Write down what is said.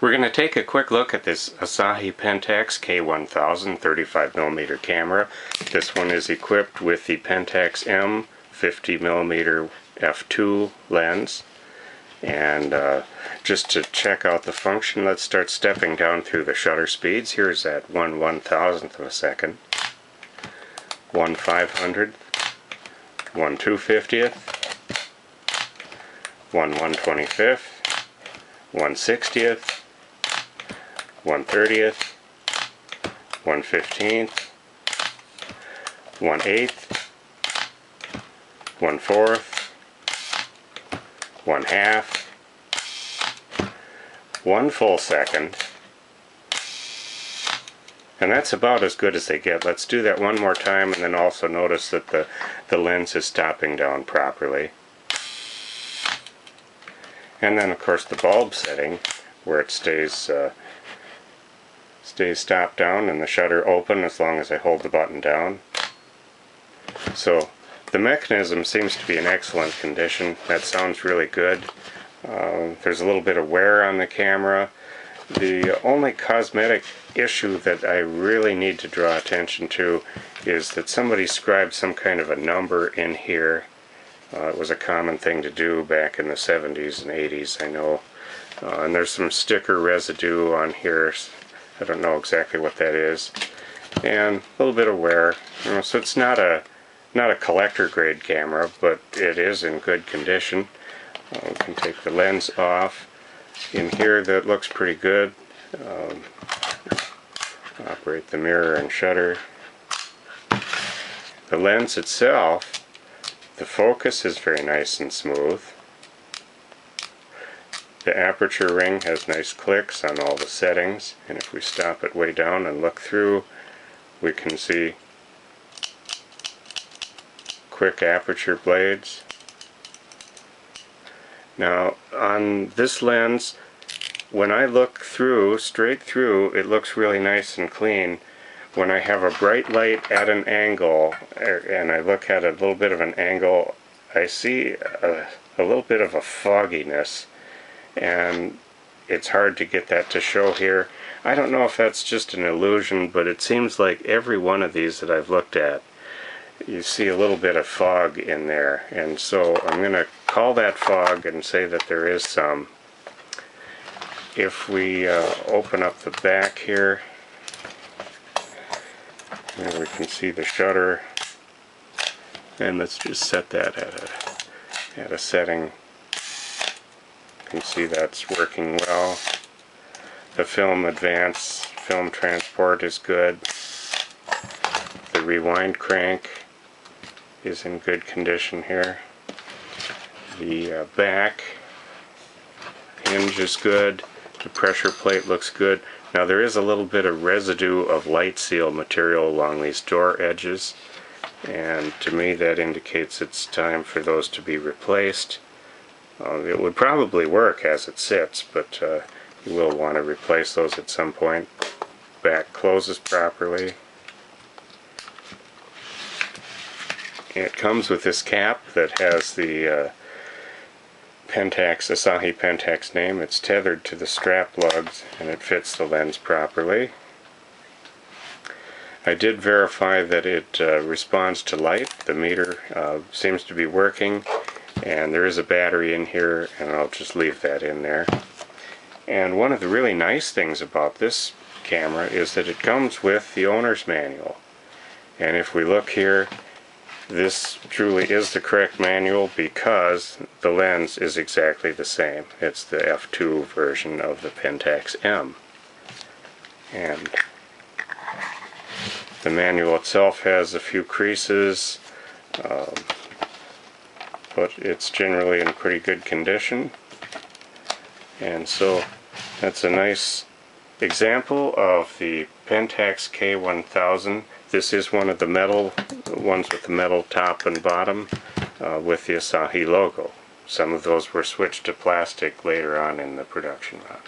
We're going to take a quick look at this Asahi Pentax K1000 35mm camera. This one is equipped with the Pentax M 50mm f2 lens. And just to check out the function, let's start stepping down through the shutter speeds. Here's at 1/1000th of a second, 1/500th, 1/250th, 1/125th, 1/60th, 1/30th, 1/15th, 1/8th, 1/4th, 1/2, 1 full second, and that's about as good as they get. Let's do that one more time, and then also notice that the lens is stopping down properly. And then of course the bulb setting, where it stays stopped down and the shutter open as long as I hold the button down. So the mechanism seems to be in excellent condition. That sounds really good. There's a little bit of wear on the camera. The only cosmetic issue that I really need to draw attention to is that somebody scribed some kind of a number in here. It was a common thing to do back in the 70s and 80s, I know. And there's some sticker residue on here. I don't know exactly what that is. And a little bit of wear. So it's not a collector grade camera, but it is in good condition. We can take the lens off. In here that looks pretty good. Operate the mirror and shutter. The lens itself, the focus is very nice and smooth. The aperture ring has nice clicks on all the settings, and if we stop it way down and look through, we can see quick aperture blades. Now on this lens, when I look through, straight through, it looks really nice and clean. When I have a bright light at an angle, and I look at a little bit of an angle, I see a little bit of a fogginess, and it's hard to get that to show here. I don't know if that's just an illusion, but it seems like every one of these that I've looked at, you see a little bit of fog in there, and so I'm going to call that fog and say that there is some. If we open up the back here, and we can see the shutter, and let's just set that at a setting. You can see that's working well. The film advance, film transport is good. The rewind crank is in good condition here. The back hinge is good. The pressure plate looks good. Now there is a little bit of residue of light seal material along these door edges, and to me that indicates it's time for those to be replaced. It would probably work as it sits, but you will want to replace those at some point. Back closes properly. It comes with this cap that has the Asahi Pentax name. It's tethered to the strap lugs, and it fits the lens properly. I did verify that it responds to light. The meter seems to be working, and there is a battery in here, and I'll just leave that in there. And one of the really nice things about this camera is that it comes with the owner's manual. And if we look here, this truly is the correct manual because the lens is exactly the same. It's the f2 version of the Pentax M. And the manual itself has a few creases, but it's generally in pretty good condition. And so that's a nice example of the Pentax K1000. This is one of the metal ones with the metal top and bottom with the Asahi logo. Some of those were switched to plastic later on in the production run.